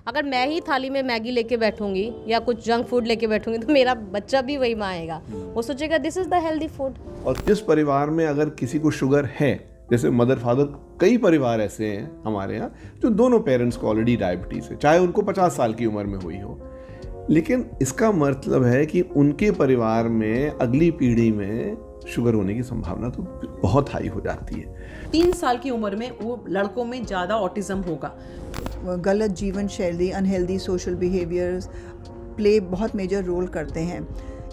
अगर मैं ही थाली में मैगी लेके बैठूंगी या कुछ जंक फूड लेके बैठूंगी तो मेरा बच्चा भी वही मांगेगा, वो सोचेगा this is the healthy food. और जिस परिवार में अगर किसी को शुगर है, जैसे मदर फादर, कई परिवार ऐसे हैं हमारे यहाँ जो दोनों पेरेंट्स को ऑलरेडी डायबिटीज है, चाहे उनको 50 साल की उम्र में हुई हो, लेकिन इसका मतलब है कि उनके परिवार में अगली पीढ़ी में शुगर होने की संभावना तो बहुत हाई हो जाती है। 3 साल की उम्र में वो लड़कों में ज़्यादा ऑटिज्म होगा। गलत जीवन शैली, अनहेल्दी सोशल बिहेवियर्स प्ले बहुत मेजर रोल करते हैं।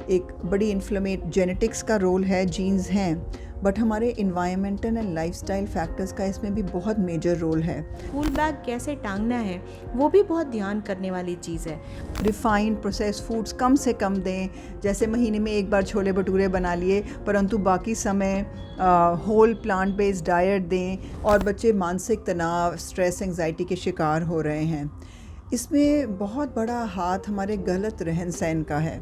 एक बड़ी इन्फ्लेमेट जेनेटिक्स का रोल है, जीन्स हैं, बट हमारे इन्वायरमेंटल एंड लाइफस्टाइल फैक्टर्स का इसमें भी बहुत मेजर रोल है। स्कूल बैग कैसे टांगना है वो भी बहुत ध्यान करने वाली चीज़ है। रिफाइंड प्रोसेस फूड्स कम से कम दें, जैसे महीने में एक बार छोले भटूरे बना लिए, परंतु बाकी समय होल प्लांट बेस्ड डाइट दें। और बच्चे मानसिक तनाव, स्ट्रेस, एंजाइटी के शिकार हो रहे हैं। इसमें बहुत बड़ा हाथ हमारे गलत रहन सहन का है।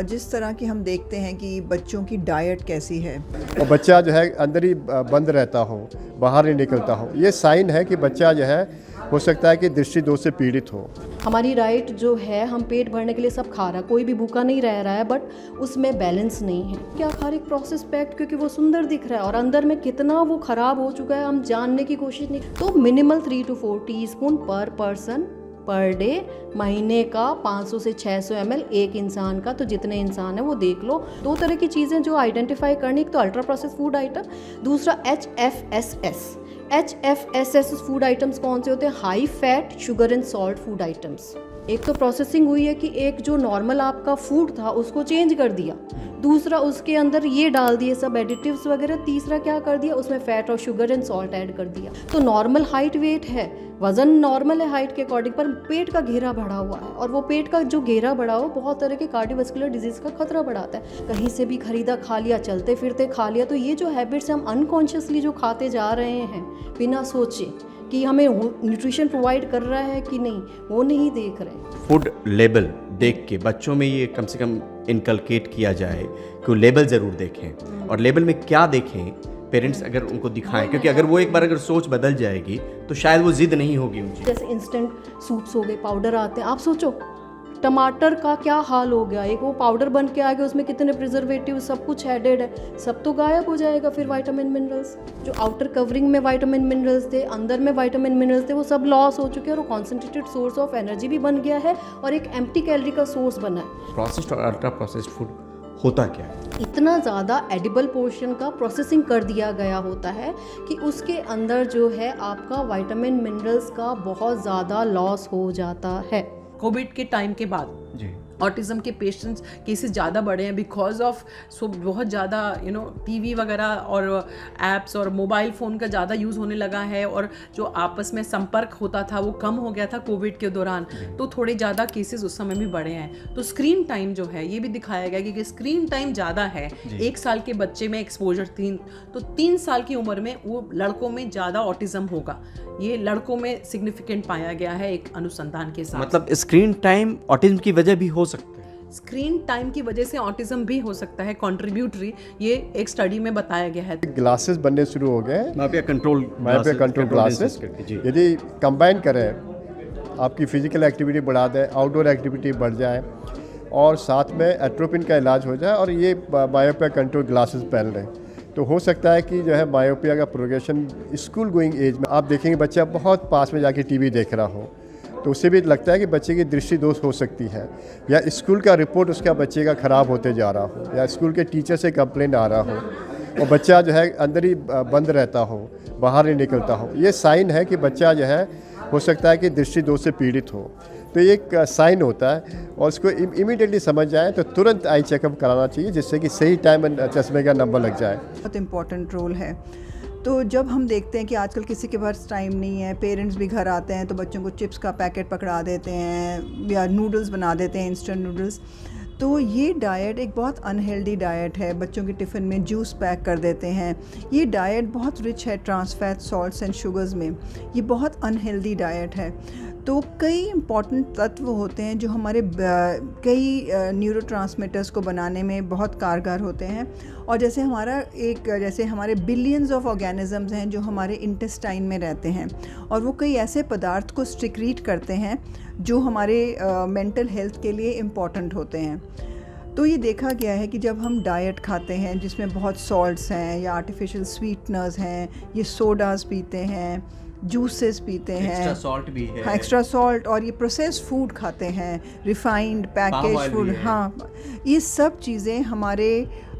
जिस तरह की हम देखते हैं कि बच्चों की डाइट कैसी है, और बच्चा जो है अंदर ही बंद रहता हो, बाहर नहीं निकलता हो, ये साइन है कि बच्चा जो है हो सकता है कि दृष्टि दोष से पीड़ित हो। हमारी डाइट जो है, हम पेट भरने के लिए सब खा रहा है, कोई भी भूखा नहीं रह रहा है, बट उसमें बैलेंस नहीं है। क्या खा रहे? प्रोसेस पैक्ड, क्योंकि वो सुंदर दिख रहा है और अंदर में कितना वो खराब हो चुका है हम जानने की कोशिश नहीं। तो मिनिमल 3 to 4 टीस्पून पर पर्सन पर डे, महीने का 500 से 600 ml एक इंसान का। तो जितने इंसान है वो देख लो। 2 तरह की चीज़ें जो आइडेंटिफाई करनी, एक तो अल्ट्रा प्रोसेस फूड आइटम, दूसरा HFSS। HFSS फूड आइटम्स कौन से होते हैं? High fat, sugar and salt food items. एक तो प्रोसेसिंग हुई है कि एक जो नॉर्मल आपका फूड था उसको चेंज कर दिया, दूसरा उसके अंदर ये डाल दिए सब एडिटिव्स वगैरह, तीसरा क्या कर दिया, उसमें फैट और शुगर एंड सॉल्ट ऐड कर दिया। तो नॉर्मल हाइट वेट है, वज़न नॉर्मल है हाइट के अकॉर्डिंग, पर पेट का घेरा बढ़ा हुआ है, और वो पेट का जो घेरा बढ़ा हुआ बहुत तरह के कार्डियोवास्कुलर डिजीज़ का खतरा बढ़ाता है। कहीं से भी खरीदा खा लिया, चलते फिरते खा लिया, तो ये जो हैबिट्स हम अनकॉन्शियसली जो खाते जा रहे हैं बिना सोचे कि हमें न्यूट्रिशन प्रोवाइड कर रहा है कि नहीं, वो नहीं देख रहे। फूड लेबल देख के बच्चों में ये कम से कम इनकलकेट किया जाए कि वो लेबल ज़रूर देखें, और लेबल में क्या देखें पेरेंट्स अगर उनको दिखाएं, क्योंकि अगर वो एक बार अगर सोच बदल जाएगी तो शायद वो जिद नहीं होगी उनकी। जैसे इंस्टेंट सूप्स हो गए, पाउडर आते हैं, आप सोचो टमाटर का क्या हाल हो गया, एक वो पाउडर बन के आ गया, उसमें कितने प्रिजर्वेटिव सब कुछ एडेड है, सब तो गायब हो जाएगा। फिर विटामिन मिनरल्स जो आउटर कवरिंग में विटामिन मिनरल्स थे, अंदर में विटामिन मिनरल्स थे, वो सब लॉस हो चुके हैं, और वो कॉन्सेंट्रेटेड सोर्स ऑफ एनर्जी भी बन गया है और एक एम्प्टी कैलोरी का सोर्स बना है। प्रोसेस्ड और अल्ट्रा प्रोसेस्ड फूड होता क्या है? इतना ज़्यादा एडिबल पोर्शन का प्रोसेसिंग कर दिया गया होता है कि उसके अंदर जो है आपका विटामिन मिनरल्स का बहुत ज़्यादा लॉस हो जाता है। कोविड के टाइम के बाद जी ऑटिज्म के पेशेंट्स केसेस ज़्यादा बढ़े हैं बिकॉज ऑफ बहुत ज़्यादा टीवी वगैरह और एप्स और मोबाइल फ़ोन का ज़्यादा यूज़ होने लगा है, और जो आपस में संपर्क होता था वो कम हो गया था कोविड के दौरान, तो थोड़े ज़्यादा केसेस उस समय भी बढ़े हैं। तो स्क्रीन टाइम जो है ये भी दिखाया गया कि स्क्रीन टाइम ज़्यादा है। 1 साल के बच्चे में एक्सपोजर 3, तो 3 साल की उम्र में वो लड़कों में ज़्यादा ऑटिज्म होगा, ये लड़कों में सिग्निफिकेंट पाया गया है एक अनुसंधान के साथ। मतलब स्क्रीन टाइम ऑटिज्म की वजह भी हो सकता है? स्क्रीन टाइम की वजह से ऑटिज्म भी हो सकता है कंट्रीब्यूटरी, ये एक स्टडी में बताया गया है। ग्लासेस बनने शुरू हो गए, माइपिया कंट्रोल ग्लासेस, यदि कंबाइन करें, आपकी फिजिकल एक्टिविटी बढ़ा दें, आउटडोर एक्टिविटी बढ़ जाए, और साथ में एट्रोपिन का इलाज हो जाए, और ये माइपिया कंट्रोल ग्लासेस पहन लें, तो हो सकता है कि जो है मायोपिया का प्रोग्रेशन स्कूल गोइंग एज में आप देखेंगे बच्चा बहुत पास में जाके टीवी देख रहा हो, तो उससे भी लगता है कि बच्चे की दृष्टि दोष हो सकती है, या स्कूल का रिपोर्ट उसका बच्चे का ख़राब होते जा रहा हो, या स्कूल के टीचर से कंप्लेंट आ रहा हो, और बच्चा जो है अंदर ही बंद रहता हो, बाहर नहीं निकलता हो, ये साइन है कि बच्चा जो है हो सकता है कि दृष्टि दोष से पीड़ित हो। तो ये एक साइन होता है, और उसको इमीडिएटली समझ जाए तो तुरंत आई चेकअप कराना चाहिए, जिससे कि सही टाइम चश्मे का नंबर लग जाए। बहुत इम्पॉर्टेंट रोल है। तो जब हम देखते हैं कि आजकल किसी के पास टाइम नहीं है, पेरेंट्स भी घर आते हैं तो बच्चों को चिप्स का पैकेट पकड़ा देते हैं या नूडल्स बना देते हैं, इंस्टेंट नूडल्स, तो ये डाइट एक बहुत अनहेल्दी डाइट है। बच्चों के टिफ़िन में जूस पैक कर देते हैं। ये डाइट बहुत रिच है trans fat, salts and sugars में, ये बहुत अनहेल्दी डाइट है। तो कई इम्पॉर्टेंट तत्व होते हैं जो हमारे कई न्यूरोट्रांसमीटर्स को बनाने में बहुत कारगर होते हैं। और जैसे हमारे बिलियंस ऑफ ऑर्गेनिजम्स हैं जो हमारे इंटेस्टाइन में रहते हैं, और वो कई ऐसे पदार्थ को सिक्रीट करते हैं जो हमारे मेंटल हेल्थ के लिए इम्पॉर्टेंट होते हैं। तो ये देखा गया है कि जब हम डाइट खाते हैं जिसमें बहुत सॉल्ट्स हैं या आर्टिफिशियल स्वीटनर्स हैं, ये सोडास पीते हैं, जूसेस पीते हैं, एक्स्ट्रा सॉल्ट भी है, हाँ एक्स्ट्रा सॉल्ट, और ये प्रोसेस्ड फूड खाते हैं, रिफाइंड पैकेज फूड, हाँ, ये सब चीज़ें हमारे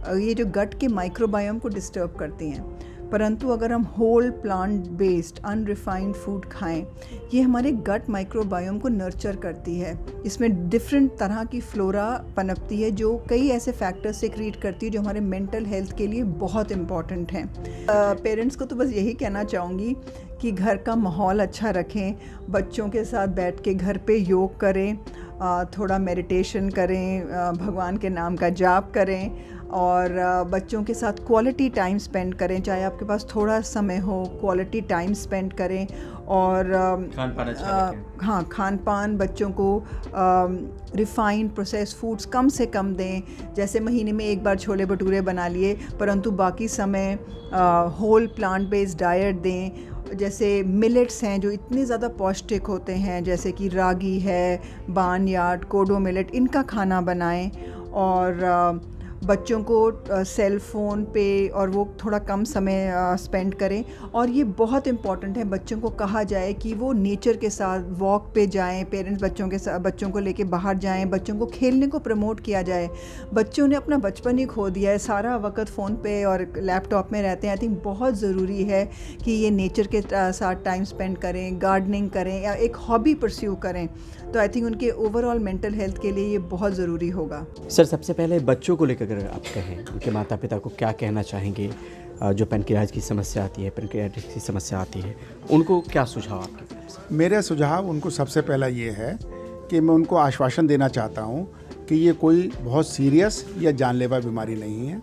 ये जो गट के माइक्रोबायोम को डिस्टर्ब करती हैं। परंतु अगर हम whole plant based unrefined food खाएं, ये हमारे गट माइक्रोबायोम को नर्चर करती है। इसमें डिफरेंट तरह की फ्लोरा पनपती है जो कई ऐसे फैक्टर्स से क्रिएट करती है जो हमारे मेंटल हेल्थ के लिए बहुत इम्पॉर्टेंट हैं। पेरेंट्स को तो बस यही कहना चाहूँगी कि घर का माहौल अच्छा रखें, बच्चों के साथ बैठ के घर पे योग करें, थोड़ा मेडिटेशन करें, भगवान के नाम का जाप करें, और बच्चों के साथ क्वालिटी टाइम स्पेंड करें। चाहे आपके पास थोड़ा समय हो, क्वालिटी टाइम स्पेंड करें। और हाँ, खान पान बच्चों को रिफाइंड प्रोसेस फूड्स कम से कम दें। जैसे महीने में एक बार छोले भटूरे बना लिए, परंतु बाकी समय होल प्लांट बेस्ड डाइट दें। जैसे मिलेट्स हैं जो इतने ज़्यादा पौष्टिक होते हैं, जैसे कि रागी है, बार्नयार्ड, कोडो मिलेट, इनका खाना बनाएं। और बच्चों को सेल फ़ोन पे और वो थोड़ा कम समय स्पेंड करें। और ये बहुत इम्पॉर्टेंट है, बच्चों को कहा जाए कि वो नेचर के साथ वॉक पे जाएं। पेरेंट्स बच्चों को लेके बाहर जाएं, बच्चों को खेलने को प्रमोट किया जाए। बच्चों ने अपना बचपन ही खो दिया है, सारा वक्त फ़ोन पे और लैपटॉप में रहते हैं। आई थिंक बहुत ज़रूरी है कि ये नेचर के साथ टाइम स्पेंड करें, गार्डनिंग करें या एक हॉबी परस्यू करें। तो आई थिंक उनके ओवरऑल मेंटल हेल्थ के लिए ये बहुत ज़रूरी होगा। सर, सबसे पहले बच्चों को लेकर अगर आप कहें, उनके माता पिता को क्या कहना चाहेंगे जो पैनक्रियाज की समस्या आती है, पैनक्रियाटिस की समस्या आती है, उनको क्या सुझाव आपके तरफ से? मेरा सुझाव उनको सबसे पहला ये है कि मैं उनको आश्वासन देना चाहता हूँ कि ये कोई बहुत सीरियस या जानलेवा बीमारी नहीं है।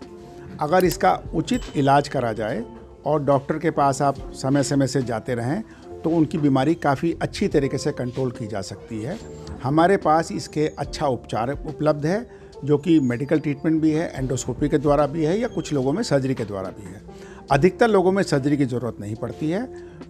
अगर इसका उचित इलाज करा जाए और डॉक्टर के पास आप समय समय से जाते रहें तो उनकी बीमारी काफ़ी अच्छी तरीके से कंट्रोल की जा सकती है। हमारे पास इसके अच्छा उपचार उपलब्ध है, जो कि मेडिकल ट्रीटमेंट भी है, एंडोस्कोपी के द्वारा भी है, या कुछ लोगों में सर्जरी के द्वारा भी है। अधिकतर लोगों में सर्जरी की ज़रूरत नहीं पड़ती है।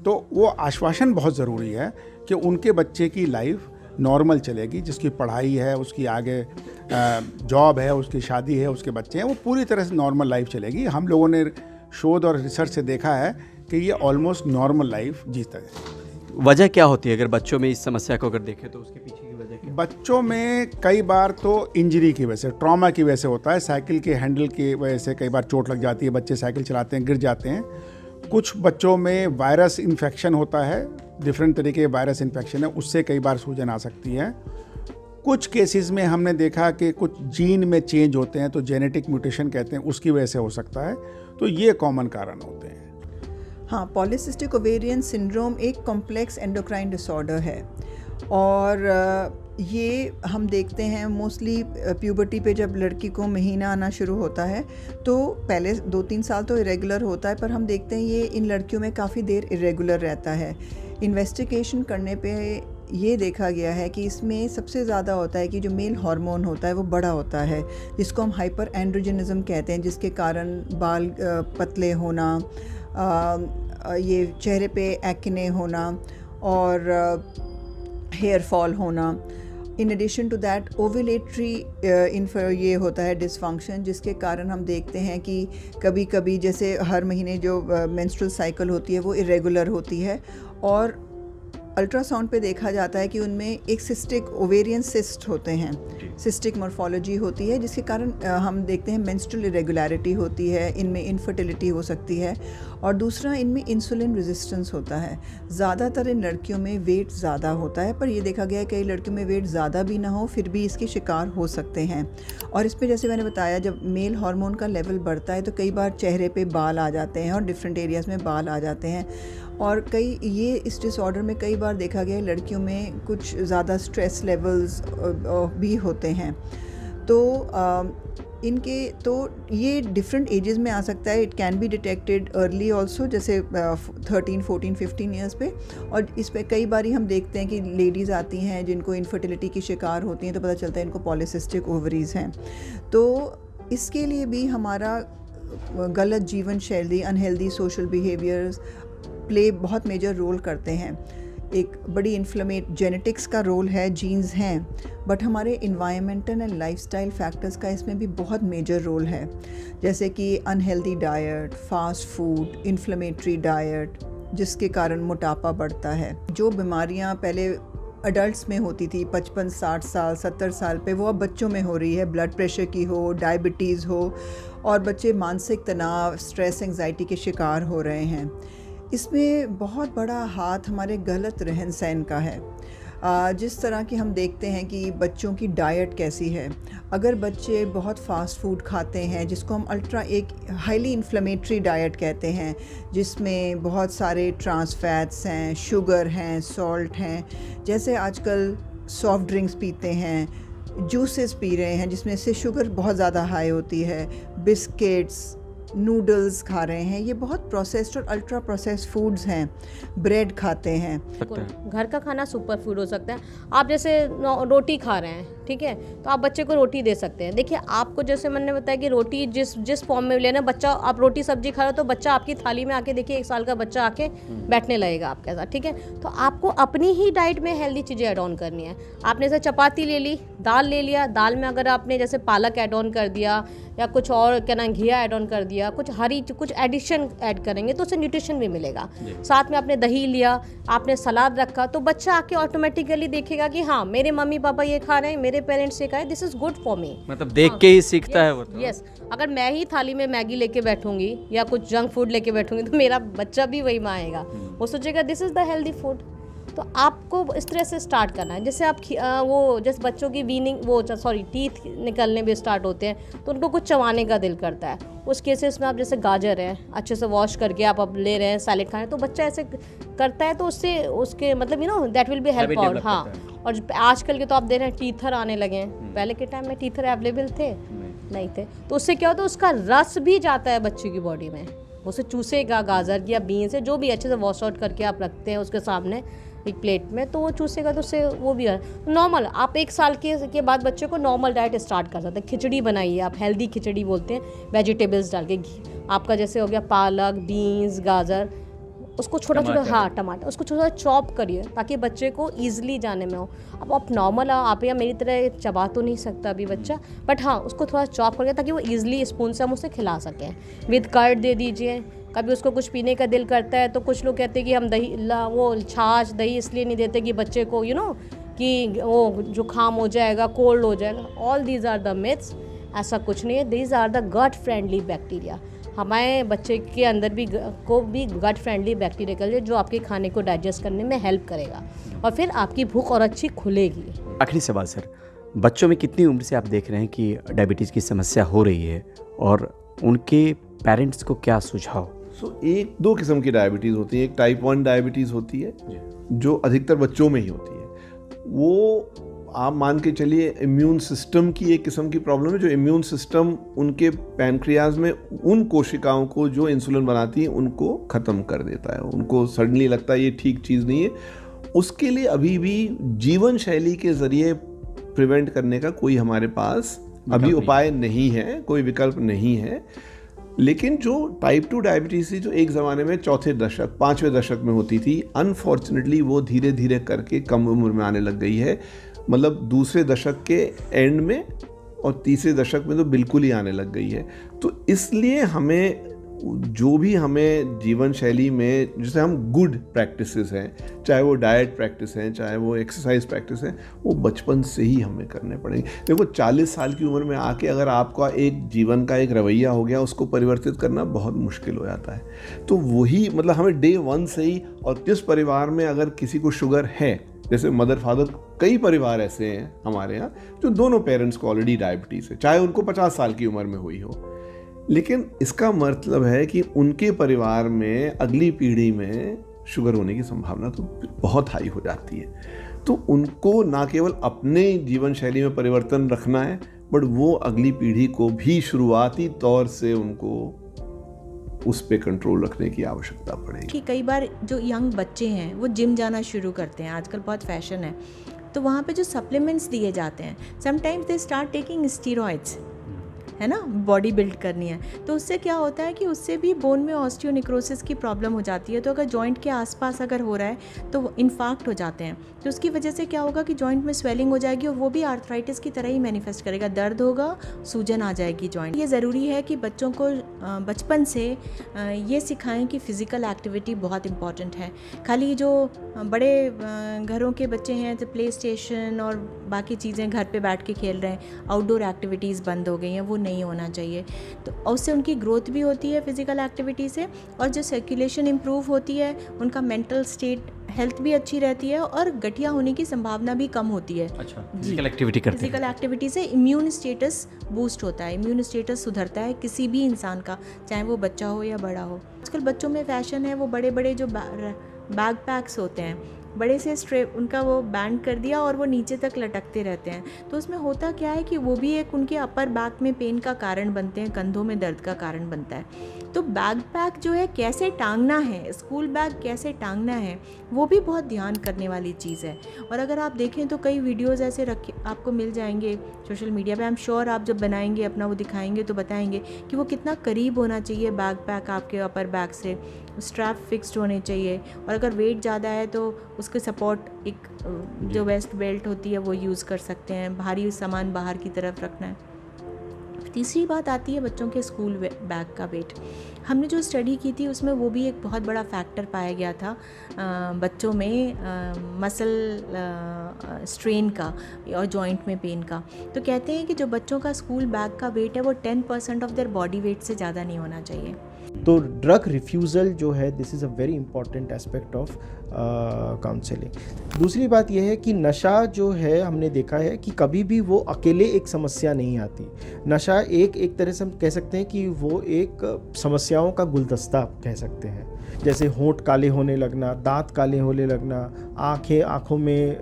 तो वो आश्वासन बहुत ज़रूरी है कि उनके बच्चे की लाइफ नॉर्मल चलेगी, जिसकी पढ़ाई है, उसकी आगे जॉब है, उसकी शादी है, उसके बच्चे हैं, वो पूरी तरह से नॉर्मल लाइफ चलेगी। हम लोगों ने शोध और रिसर्च से देखा है कि ये ऑलमोस्ट नॉर्मल लाइफ जीता है। वजह क्या होती है अगर बच्चों में इस समस्या को अगर देखें तो उसके पीछे की वजह क्या? बच्चों में कई बार तो इंजरी की वजह से, ट्रॉमा की वजह से होता है। साइकिल के हैंडल की वजह से कई बार चोट लग जाती है, बच्चे साइकिल चलाते हैं, गिर जाते हैं। कुछ बच्चों में वायरस इन्फेक्शन होता है, डिफरेंट तरीके के वायरस इन्फेक्शन है, उससे कई बार सूजन आ सकती है। कुछ केसेस में हमने देखा कि कुछ जीन में चेंज होते हैं, तो जेनेटिक म्यूटेशन कहते हैं, उसकी वजह से हो सकता है। तो ये कॉमन कारण होते हैं। हाँ, पॉलीसिस्टिक ओवेरियन सिंड्रोम एक कॉम्प्लेक्स एंडोक्राइन डिसऑर्डर है, और ये हम देखते हैं मोस्टली प्यूबर्टी पे जब लड़की को महीना आना शुरू होता है तो पहले 2-3 साल तो इरेगुलर होता है, पर हम देखते हैं ये इन लड़कियों में काफ़ी देर इरेगुलर रहता है। इन्वेस्टिगेशन करने पे ये देखा गया है कि इसमें सबसे ज़्यादा होता है कि जो मेल हार्मोन होता है वो बड़ा होता है, जिसको हम हाइपर एंड्रोजेनिज्म कहते हैं, जिसके कारण बाल पतले होना, ये चेहरे पे एक्ने होना और हेयर फॉल होना। In addition to that ovulatory ये होता है डिसफंक्शन, जिसके कारण हम देखते हैं कि कभी कभी जैसे हर महीने जो मेंस्ट्रुअल साइकिल होती है वो इरेगुलर होती है, और अल्ट्रासाउंड पे देखा जाता है कि उनमें एक सिस्टिक ओवेरियन सिस्ट होते हैं, सिस्टिक मॉर्फोलॉजी होती है, जिसके कारण हम देखते हैं मेंस्ट्रुअल इरेगुलरिटी होती है, इनमें इनफर्टिलिटी हो सकती है। और दूसरा, इनमें इंसुलिन रेजिस्टेंस होता है। ज़्यादातर इन लड़कियों में वेट ज़्यादा होता है, पर ये देखा गया है कई लड़कियों में वेट ज़्यादा भी ना हो फिर भी इसके शिकार हो सकते हैं। और इसमें जैसे मैंने बताया, जब मेल हार्मोन का लेवल बढ़ता है तो कई बार चेहरे पे बाल आ जाते हैं और डिफरेंट एरियाज़ में बाल आ जाते हैं। और ये इस डिसऑर्डर में कई बार देखा गया है लड़कियों में कुछ ज़्यादा स्ट्रेस लेवल्स भी होते हैं। तो ये डिफरेंट एजेस में आ सकता है. It can be detected early also, जैसे 13, 14, 15 ईयर्स पे. और इस पे कई बारी हम देखते हैं कि लेडीज़ आती हैं जिनको इनफर्टिलिटी की शिकार होती हैं, तो पता चलता है इनको पॉलीसिस्टिक ओवरीज़ हैं. तो इसके लिए भी हमारा गलत जीवन शैली, अनहेल्दी सोशल बिहेवियर्स प्ले बहुत मेजर रोल करते हैं. एक बड़ी जेनेटिक्स का रोल है, जीन्स हैं, बट हमारे इन्वायरमेंटल एंड लाइफस्टाइल फैक्टर्स का इसमें भी बहुत मेजर रोल है. जैसे कि unhealthy diet, fast food, inflammatory diet, जिसके कारण मोटापा बढ़ता है. जो बीमारियां पहले अडल्ट्स में होती थी 55, 60 साल, 70 साल पे, वो अब बच्चों में हो रही है. ब्लड प्रेशर की हो, डायबिटीज़ हो, और बच्चे मानसिक तनाव, स्ट्रेस, एंग्जाइटी के शिकार हो रहे हैं. इसमें बहुत बड़ा हाथ हमारे गलत रहन सहन का है. जिस तरह की हम देखते हैं कि बच्चों की डाइट कैसी है. अगर बच्चे बहुत फास्ट फूड खाते हैं, जिसको हम एक हाईली इन्फ्लेमेटरी डाइट कहते हैं, जिसमें बहुत सारे ट्रांस फैट्स हैं, शुगर हैं, सॉल्ट हैं, जैसे आजकल सॉफ्ट ड्रिंक्स पीते हैं, जूसेस पी रहे हैं जिसमें से शुगर बहुत ज़्यादा हाई होती है, बिस्किट्स, नूडल्स खा रहे हैं, ये बहुत प्रोसेस्ड और अल्ट्रा प्रोसेस्ड फूड्स हैं. ब्रेड खाते हैं. घर का खाना सुपर फूड हो सकता है. आप जैसे रोटी खा रहे हैं, ठीक है, तो आप बच्चे को रोटी दे सकते हैं. देखिए, आपको जैसे मैंने बताया कि रोटी जिस फॉर्म में लेना, बच्चा आप रोटी सब्जी खा रहे हो तो बच्चा आपकी थाली में आके, देखिए 1 साल का बच्चा आके बैठने लगेगा आपके साथ, ठीक है. तो आपको अपनी ही डाइट में हेल्दी चीज़ें ऐड ऑन करनी है. आपने जैसे चपाती ले ली, दाल ले लिया, दाल में अगर आपने जैसे पालक ऐड ऑन कर दिया या कुछ और क्या नाम घिया ऐड ऑन कर दिया, कुछ एडिशन ऐड करेंगे तो उससे न्यूट्रिशन भी मिलेगा. साथ में आपने दही लिया, आपने सलाद रखा, तो बच्चा आके ऑटोमेटिकली देखेगा कि हाँ, मेरे मम्मी पापा ये खा रहे हैं, मेरे पेरेंट्स ये खा रहे हैं, this is good for me. मतलब देख के ही सीखता है वो तो. यस, अगर मैं ही थाली में मैगी लेके बैठूंगी या कुछ जंक फूड लेके बैठूंगी तो मेरा बच्चा भी वही मांगेगा. वो सोचेगा this is the healthy food. तो आपको इस तरह से स्टार्ट करना है. जैसे आप जैसे बच्चों की टीथ निकलने भी स्टार्ट होते हैं तो उनको कुछ चबाने का दिल करता है. उस केसेस में आप जैसे गाजर है, अच्छे से वॉश करके आप ले रहे हैं, सैलेड खाने, तो बच्चा ऐसे करता है तो उससे उसके मतलब that will be help out. हाँ, और आजकल के तो आप दे रहे हैं टीथर आने लगे हैं. पहले के टाइम में टीथर अवेलेबल थे नहीं थे, तो उससे क्या होता है, उसका रस भी जाता है बच्चे की बॉडी में. उसे चूसेगा, गाजर या बीन्स है, जो भी अच्छे से वॉश आउट करके आप रखते हैं उसके सामने एक प्लेट में, तो वो चूसेगा, तो उससे वो भी है नॉर्मल. आप 1 साल के बाद बच्चे को नॉर्मल डाइट स्टार्ट कर सकते हैं. खिचड़ी बनाइए आप, हेल्दी खिचड़ी बोलते हैं, वेजिटेबल्स डाल के. आपका जैसे हो गया पालक, बीन्स, गाजर, उसको छोटा छोटा, हाँ टमाटर, उसको छोटा छोटा चॉप करिए ताकि बच्चे को ईजिली जाने में हो. अब आप नॉर्मल आप या मेरी तरह चबा तो नहीं सकता अभी बच्चा, बट हाँ उसको थोड़ा चॉप करिए ताकि वो ईजिली स्पून से हम उसे खिला सकें. विद कर्ड दे दीजिए. कभी उसको कुछ पीने का दिल करता है तो कुछ लोग कहते हैं कि हम वो छाछ दही इसलिए नहीं देते कि बच्चे को कि वो जुकाम हो जाएगा, कोल्ड हो जाएगा. All these are the myths. ऐसा कुछ नहीं है. These are the gut friendly bacteria. हमारे बच्चे के अंदर भी गट फ्रेंडली बैक्टीरिया कर जो आपके खाने को डाइजेस्ट करने में हेल्प करेगा और फिर आपकी भूख और अच्छी खुलेगी. आखिरी सवाल सर, बच्चों में कितनी उम्र से आप देख रहे हैं कि डायबिटीज़ की समस्या हो रही है और उनके पेरेंट्स को क्या सुझाव? एक दो किस्म की डायबिटीज़ होती है. एक टाइप 1 डायबिटीज़ होती है जो अधिकतर बच्चों में ही होती है. वो आप मान के चलिए इम्यून सिस्टम की एक किस्म की प्रॉब्लम है. जो इम्यून सिस्टम उनके पैनक्रियाज में उन कोशिकाओं को जो इंसुलिन बनाती हैं उनको ख़त्म कर देता है. उनको सडनली लगता है ये ठीक चीज़ नहीं है. उसके लिए अभी भी जीवन शैली के ज़रिए प्रिवेंट करने का कोई हमारे पास अभी उपाय नहीं है, कोई विकल्प नहीं है. लेकिन जो टाइप 2 डायबिटीज़ थी, जो एक ज़माने में 4थे दशक 5वें दशक में होती थी, अनफॉर्चुनेटली वो धीरे धीरे करके कम उम्र में आने लग गई है. मतलब दूसरे दशक के एंड में और तीसरे दशक में तो बिल्कुल ही आने लग गई है. तो इसलिए हमें जो भी हमें जीवन शैली में जैसे हम गुड प्रैक्टिसेस हैं, चाहे वो डाइट प्रैक्टिस हैं, चाहे वो एक्सरसाइज प्रैक्टिस हैं, वो बचपन से ही हमें करने पड़ेंगे. देखो 40 साल की उम्र में आके अगर आपका एक जीवन का एक रवैया हो गया, उसको परिवर्तित करना बहुत मुश्किल हो जाता है. तो वही मतलब हमें डे 1 से ही, और जिस परिवार में अगर किसी को शुगर है, जैसे मदर फादर, कई परिवार ऐसे हैं हमारे यहाँ जो दोनों पेरेंट्स को ऑलरेडी डायबिटीज़ है, चाहे उनको 50 साल की उम्र में हुई हो. लेकिन इसका मतलब है कि उनके परिवार में अगली पीढ़ी में शुगर होने की संभावना तो बहुत हाई हो जाती है. तो उनको ना केवल अपने जीवन शैली में परिवर्तन रखना है, बट वो अगली पीढ़ी को भी शुरुआती तौर से उनको उस पे कंट्रोल रखने की आवश्यकता पड़ेगी। कि कई बार जो यंग बच्चे हैं वो जिम जाना शुरू करते हैं, आजकल बहुत फैशन है, तो वहाँ पे जो सप्लीमेंट्स दिए जाते हैं, sometimes they start taking steroids, है ना, बॉडी बिल्ड करनी है, तो उससे क्या होता है कि उससे भी बोन में ऑस्टियोनेक्रोसिस की प्रॉब्लम हो जाती है। तो अगर जॉइंट के आसपास अगर हो रहा है तो वो इन्फार्क्ट हो जाते हैं, तो उसकी वजह से क्या होगा कि जॉइंट में स्वेलिंग हो जाएगी और वो भी आर्थराइटिस की तरह ही मैनिफेस्ट करेगा, दर्द होगा, सूजन आ जाएगी जॉइंट। ये ज़रूरी है कि बच्चों को बचपन से ये सिखाएं कि फ़िज़िकल एक्टिविटी बहुत इंपॉर्टेंट है। खाली जो बड़े घरों के बच्चे हैं तो प्ले स्टेशन और बाकी चीज़ें घर पे बैठ के खेल रहे हैं, आउटडोर एक्टिविटीज़ बंद हो गई हैं, वो नहीं होना चाहिए। तो उससे उनकी ग्रोथ भी होती है फिज़िकल एक्टिविटी से, और जो सर्कुलेशन इम्प्रूव होती है, उनका मेंटल स्टेट हेल्थ भी अच्छी रहती है और गठिया होने की संभावना भी कम होती है। अच्छा, फिजिकल एक्टिविटी करते हैं। फिजिकल एक्टिविटी से इम्यून स्टेटस बूस्ट होता है, इम्यून स्टेटस सुधरता है किसी भी इंसान का, चाहे वो बच्चा हो या बड़ा हो। आजकल बच्चों में फैशन है, वो बड़े बड़े जो बैग पैक्स होते हैं, बड़े से स्ट्रेप उनका वो बैंड कर दिया और वो नीचे तक लटकते रहते हैं। तो उसमें होता क्या है कि वो भी एक उनके अपर बैक में पेन का कारण बनते हैं, कंधों में दर्द का कारण बनता है। तो बैग पैक जो है कैसे टांगना है, स्कूल बैग कैसे टांगना है, वो भी बहुत ध्यान करने वाली चीज़ है। और अगर आप देखें तो कई वीडियोज़ ऐसे रखे आपको मिल जाएंगे सोशल मीडिया पे, आई एम श्योर आप जब बनाएंगे अपना वो दिखाएंगे तो बताएंगे कि वो कितना करीब होना चाहिए बैग पैक आपके अपर बैक से, स्ट्रैप फिक्स्ड होने चाहिए, और अगर वेट ज़्यादा है तो उसके सपोर्ट एक जो वेस्ट बेल्ट होती है वो यूज़ कर सकते हैं, भारी सामान बाहर की तरफ रखना है। तीसरी बात आती है बच्चों के स्कूल बैग का वेट। हमने जो स्टडी की थी उसमें वो भी एक बहुत बड़ा फैक्टर पाया गया था बच्चों में मसल स्ट्रेन का और जॉइंट में पेन का। तो कहते हैं कि जो बच्चों का स्कूल बैग का वेट है वो 10% ऑफ देयर बॉडी वेट से ज़्यादा नहीं होना चाहिए। तो ड्रग रिफ्यूज़ल जो है, this is a very important aspect of counselling. दूसरी बात यह है कि नशा जो है, हमने देखा है कि कभी भी वो अकेले एक समस्या नहीं आती। नशा एक तरह से हम कह सकते हैं कि वो एक समस्याओं का गुलदस्ता कह सकते हैं। जैसे होंठ काले होने लगना, दांत काले होने लगना, आँखों में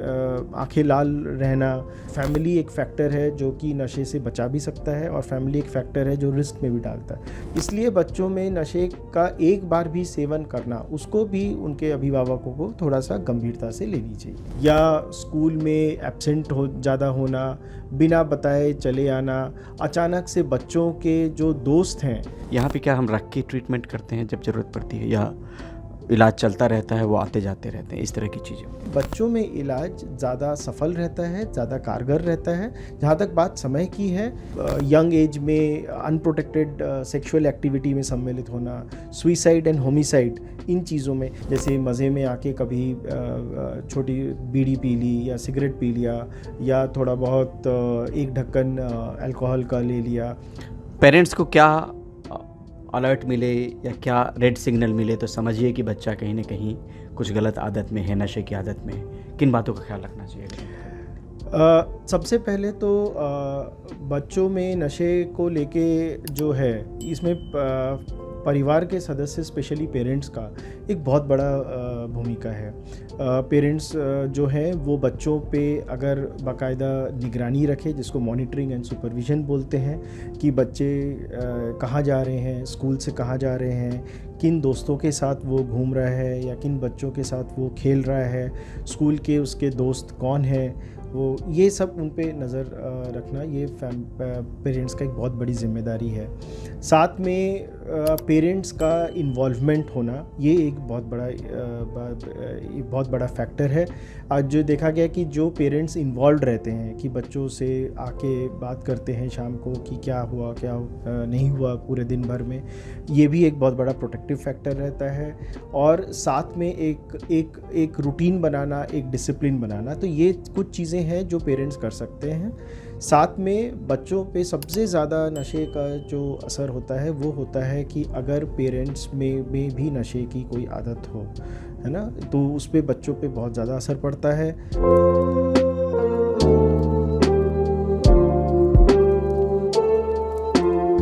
आँखें लाल रहना। फैमिली एक फैक्टर है जो कि नशे से बचा भी सकता है, और फैमिली एक फैक्टर है जो रिस्क में भी डालता है। इसलिए बच्चों में नशे का एक बार भी सेवन करना, उसको भी उनके अभिभावकों को थोड़ा सा गंभीरता से लेनी चाहिए। या स्कूल में एब्सेंट ज़्यादा होना, बिना बताए चले आना, अचानक से बच्चों के जो दोस्त हैं, यहाँ पे क्या हम रख के ट्रीटमेंट करते हैं जब ज़रूरत पड़ती है, या इलाज चलता रहता है, वो आते जाते रहते हैं, इस तरह की चीज़ें? बच्चों में इलाज ज़्यादा सफल रहता है, ज़्यादा कारगर रहता है। जहाँ तक बात समय की है, यंग एज में अनप्रोटेक्टेड सेक्सुअल एक्टिविटी में सम्मिलित होना, सुइसाइड एंड होमिसाइड, इन चीज़ों में, जैसे मज़े में आके कभी छोटी बीड़ी पी ली या सिगरेट पी लिया, या थोड़ा बहुत एक ढक्कन अल्कोहल का ले लिया। पेरेंट्स को क्या अलर्ट मिले या क्या रेड सिग्नल मिले तो समझिए कि बच्चा कहीं ना कहीं कुछ गलत आदत में है, नशे की आदत में है? किन बातों का ख्याल रखना चाहिए? सबसे पहले तो बच्चों में नशे को लेके जो है, इसमें परिवार के सदस्य, स्पेशली पेरेंट्स का एक बहुत बड़ा भूमिका है। पेरेंट्स जो हैं वो बच्चों पे अगर बाकायदा निगरानी रखे, जिसको मॉनिटरिंग एंड सुपरविज़न बोलते हैं, कि बच्चे कहाँ जा रहे हैं, स्कूल से कहाँ जा रहे हैं, किन दोस्तों के साथ वो घूम रहा है या किन बच्चों के साथ वो खेल रहा है, स्कूल के उसके दोस्त कौन है, वो ये सब उन पे नज़र रखना, ये पेरेंट्स का एक बहुत बड़ी जिम्मेदारी है। साथ में पेरेंट्स का इन्वॉल्वमेंट होना, ये एक बहुत बड़ा फैक्टर है। आज जो देखा गया कि जो पेरेंट्स इन्वॉल्व रहते हैं, कि बच्चों से आके बात करते हैं शाम को कि क्या हुआ क्या नहीं हुआ पूरे दिन भर में, ये भी एक बहुत बड़ा प्रोटेक्टिव फैक्टर रहता है। और साथ में एक रूटीन बनाना, एक डिसिप्लिन बनाना, तो ये कुछ चीज़ें हैं जो पेरेंट्स कर सकते हैं। साथ में बच्चों पे सबसे ज़्यादा नशे का जो असर होता है वो होता है कि अगर पेरेंट्स में भी नशे की कोई आदत हो, है ना, तो उस पे बच्चों पे बहुत ज़्यादा असर पड़ता है।